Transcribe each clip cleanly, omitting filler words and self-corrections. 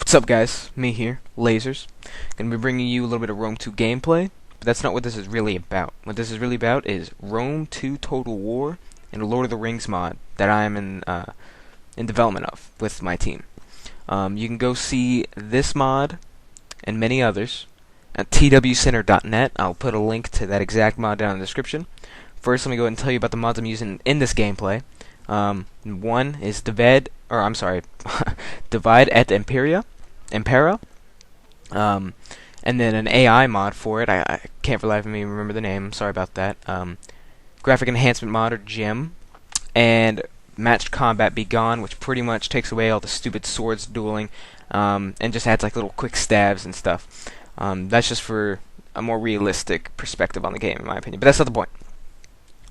What's up, guys? Me here, Lasers. Gonna be bringing you a little bit of Rome 2 gameplay, but that's not what this is really about. What this is really about is Rome 2 Total War and a Lord of the Rings mod that I am in development of with my team. You can go see this mod and many others at twcenter.net. I'll put a link to that exact mod down in the description. First, let me go ahead and tell you about the mods I'm using in this gameplay. One is Divide et Impera, and then an AI mod for it. I can't for the life of me remember the name. Sorry about that. Graphic enhancement mod or GEM, and matched combat be gone, which pretty much takes away all the stupid swords dueling, and just adds like little quick stabs and stuff. That's just for a more realistic perspective on the game, in my opinion. But that's not the point.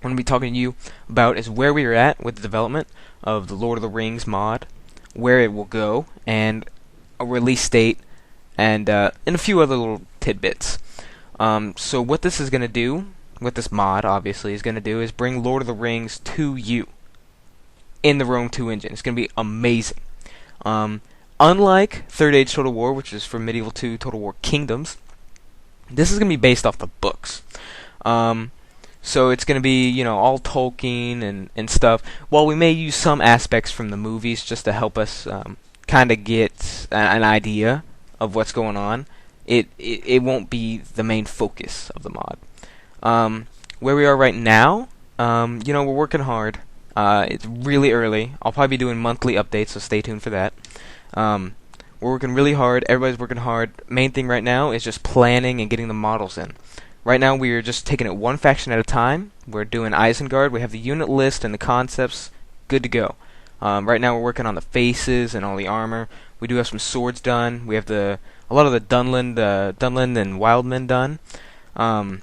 What I'm going to be talking to you about is where we are at with the development of the Lord of the Rings mod, where it will go, and a release date, and a few other little tidbits. So what this is going to do, what this mod obviously is going to do, is bring Lord of the Rings to you in the Rome 2 engine. It's going to be amazing. Unlike Third Age Total War, which is for Medieval 2 Total War Kingdoms, this is going to be based off the books. So it's going to be, all Tolkien and stuff. While we may use some aspects from the movies just to help us kind of get an idea of what's going on, it won't be the main focus of the mod. Where we are right now, we're working hard. It's really early. I'll probably be doing monthly updates, so stay tuned for that. We're working really hard. Everybody's working hard. Main thing right now is just planning and getting the models in. Right now we are just taking it one faction at a time. We're doing Isengard. We have the unit list and the concepts good to go. Right now we're working on the faces and all the armor. We do have some swords done. We have a lot of the Dunland and Wildmen done. So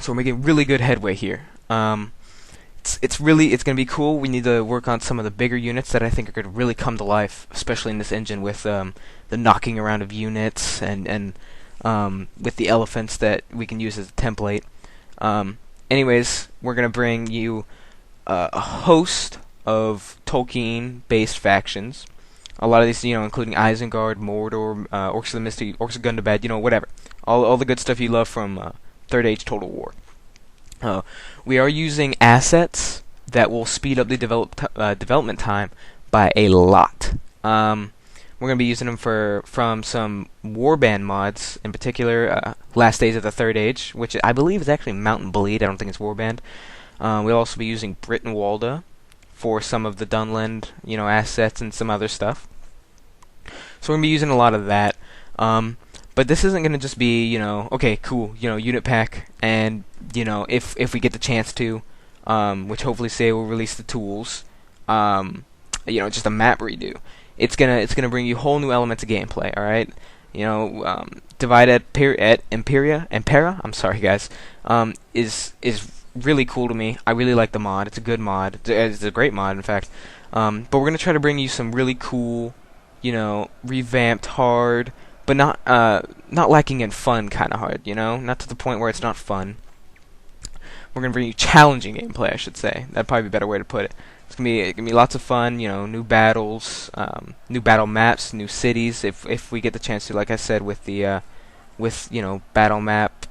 we're making really good headway here. It's going to be cool. We need to work on some of the bigger units that I think are going to really come to life, especially in this engine with the knocking around of units and with the elephants that we can use as a template. Anyways, we're going to bring you a host of Tolkien-based factions. A lot of these, including Isengard, Mordor, Orcs of the Misty, Orcs of Gundabad, whatever. All the good stuff you love from Third Age Total War. We are using assets that will speed up the development time by a lot. We're going to be using them from some warband mods, in particular, Last Days of the Third Age, which I believe is actually Mountain Bleed. I don't think it's warband. We'll also be using Brittenwalda for some of the Dunland, assets and some other stuff. So we're going to be using a lot of that. But this isn't going to just be, okay, cool, unit pack, and, if we get the chance to, which hopefully say we'll release the tools, just a map redo. It's gonna bring you whole new elements of gameplay. All right, Divide et Impera. I'm sorry, guys. Is really cool to me. I really like the mod. It's a good mod. It's a great mod, in fact. But we're gonna try to bring you some really cool, revamped hard, but not lacking in fun kind of hard. Not to the point where it's not fun. We're gonna bring you challenging gameplay, I should say. That'd probably be a better way to put it. It's gonna be lots of fun, new battles, new battle maps, new cities. If we get the chance to, like I said, with the battle map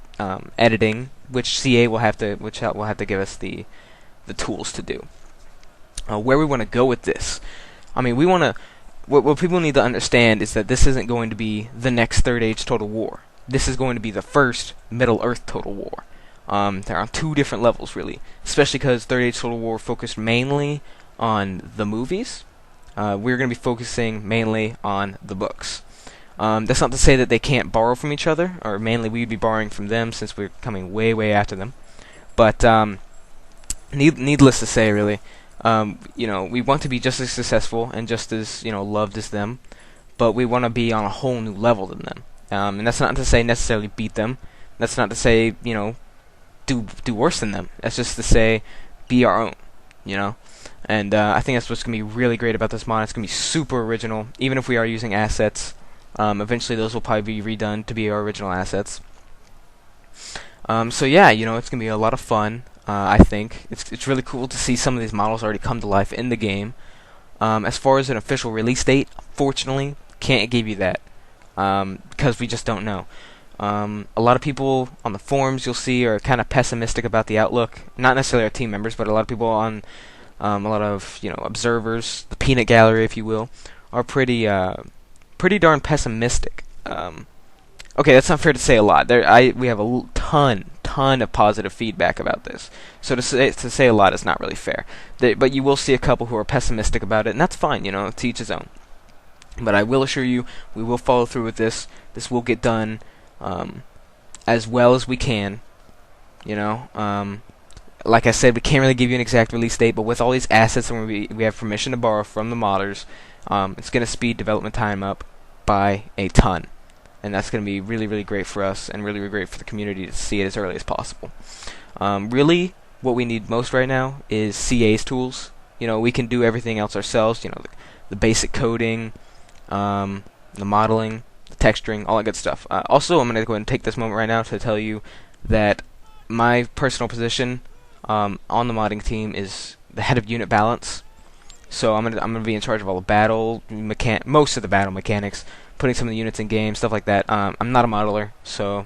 editing, which CA will have to give us the tools to do. Where we want to go with this, we want to. What people need to understand is that this isn't going to be the next Third Age Total War. This is going to be the first Middle Earth Total War. They're on two different levels, really, especially because Third Age Total War focused mainly on the movies. We're going to be focusing mainly on the books. That's not to say that they can't borrow from each other, or mainly we'd be borrowing from them since we're coming way, way after them. But needless to say, really, we want to be just as successful and just as loved as them, but we want to be on a whole new level than them. And that's not to say necessarily beat them. That's not to say do worse than them. That's just to say be our own, and I think that's what's going to be really great about this mod. It's going to be super original, even if we are using assets. Eventually those will probably be redone to be our original assets. So yeah, it's going to be a lot of fun. I think it's really cool to see some of these models already come to life in the game. As far as an official release date, fortunately, Can't give you that because we just don't know. A lot of people on the forums you'll see are kind of pessimistic about the outlook. Not necessarily our team members, but a lot of people on a lot of observers, the peanut gallery, if you will, are pretty darn pessimistic. Okay, that's not fair to say a lot. We have a ton of positive feedback about this. So to say a lot is not really fair. But you will see a couple who are pessimistic about it, and that's fine. To each his own. But I will assure you, we will follow through with this. This will get done as well as we can. Like I said, we can't really give you an exact release date, but with all these assets and we have permission to borrow from the modders, it's going to speed development time up by a ton. And that's going to be really, really great for us and really, really great for the community to see it as early as possible. Really, what we need most right now is CA's tools. We can do everything else ourselves, the basic coding, the modeling, the texturing, all that good stuff. Also, I'm going to go ahead and take this moment right now to tell you that my personal position on the modding team is the head of unit balance. So I'm gonna be in charge of all the most of the battle mechanics, putting some of the units in game, stuff like that. I'm not a modeler, so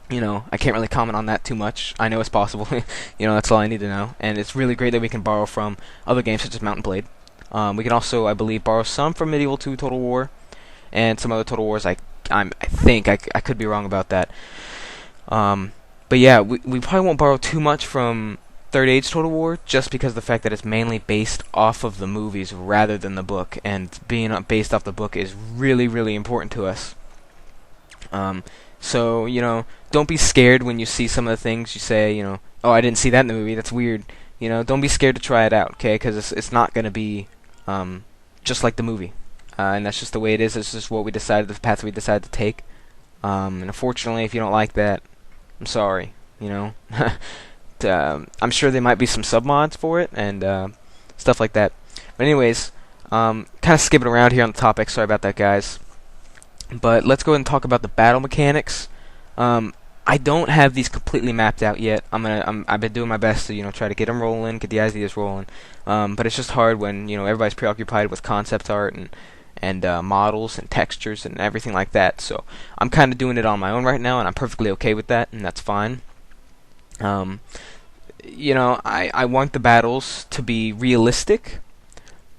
I can't really comment on that too much. I know it's possible. That's all I need to know. And it's really great that we can borrow from other games such as Mount & Blade. We can also, I believe, borrow some from Medieval 2 Total War, and some other Total Wars. I think I could be wrong about that. But yeah, we probably won't borrow too much from Third Age Total War, just because of the fact that it's mainly based off of the movies rather than the book, and being based off the book is really, really important to us. So, don't be scared when you see some of the things you say, oh, I didn't see that in the movie, that's weird. Don't be scared to try it out, okay, because it's not going to be just like the movie. And that's just the way it is. It's just what we decided, the path we decided to take. And unfortunately, if you don't like that, I'm sorry, I'm sure there might be some submods for it and stuff like that. But anyways, kind of skipping around here on the topic. Sorry about that, guys. But let's go ahead and talk about the battle mechanics. I don't have these completely mapped out yet. I've been doing my best to try to get them rolling, get the ideas rolling. But it's just hard when everybody's preoccupied with concept art and models and textures and everything like that. So I'm kind of doing it on my own right now, and I'm perfectly okay with that, and that's fine. I want the battles to be realistic,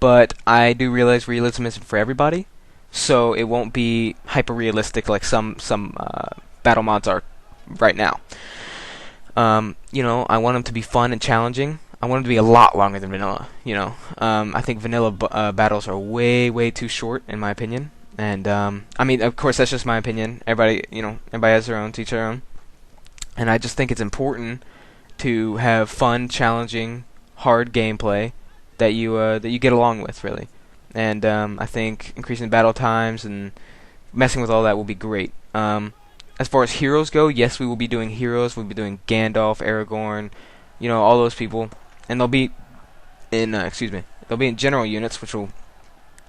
but I do realize realism isn't for everybody, so it won't be hyper realistic like some battle mods are right now. I want them to be fun and challenging. I want them to be a lot longer than vanilla. I think vanilla battles are way too short in my opinion, and of course that's just my opinion. Everybody has their own, to each their own. And I just think it's important to have fun, challenging, hard gameplay that you get along with, really. And I think increasing battle times and messing with all that will be great. As far as heroes go, yes, we will be doing heroes. We'll be doing Gandalf, Aragorn, all those people, and they'll be in they'll be in general units, which will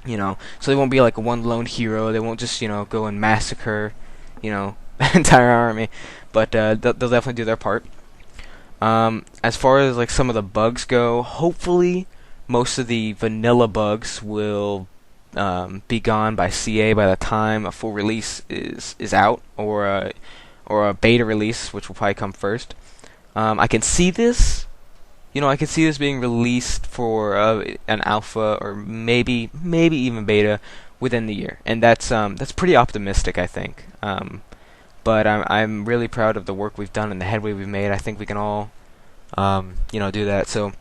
so they won't be like one lone hero. They won't just go and massacre the entire army, but they'll definitely do their part. As far as like some of the bugs go, hopefully most of the vanilla bugs will be gone by CA by the time a full release is out, or a beta release, which will probably come first. I can see this, being released for an alpha or maybe even beta within the year, and that's pretty optimistic, I think. But I'm really proud of the work we've done and the headway we've made. I think we can all, do that. So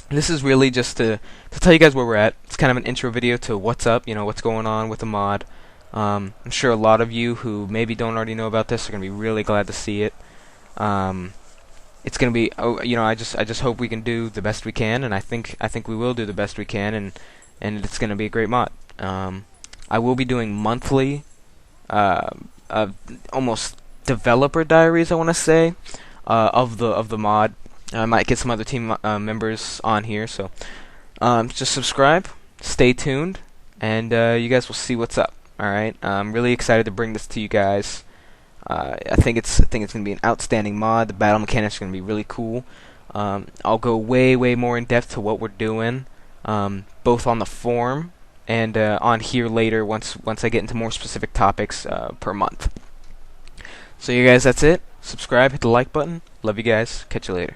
this is really just to tell you guys where we're at. It's kind of an intro video to what's up, what's going on with the mod. I'm sure a lot of you who maybe don't already know about this are going to be really glad to see it. It's going to be, I just hope we can do the best we can, and I think we will do the best we can, and it's going to be a great mod. I will be doing monthly almost developer diaries, I want to say, of the mod. I might get some other team members on here, so just subscribe, stay tuned, and you guys will see what's up. All right, I'm really excited to bring this to you guys. I think it's going to be an outstanding mod. The battle mechanics are going to be really cool. I'll go way more in depth to what we're doing, both on the forum and on here later once I get into more specific topics per month. So you guys, that's it. Subscribe, hit the like button. Love you guys. Catch you later.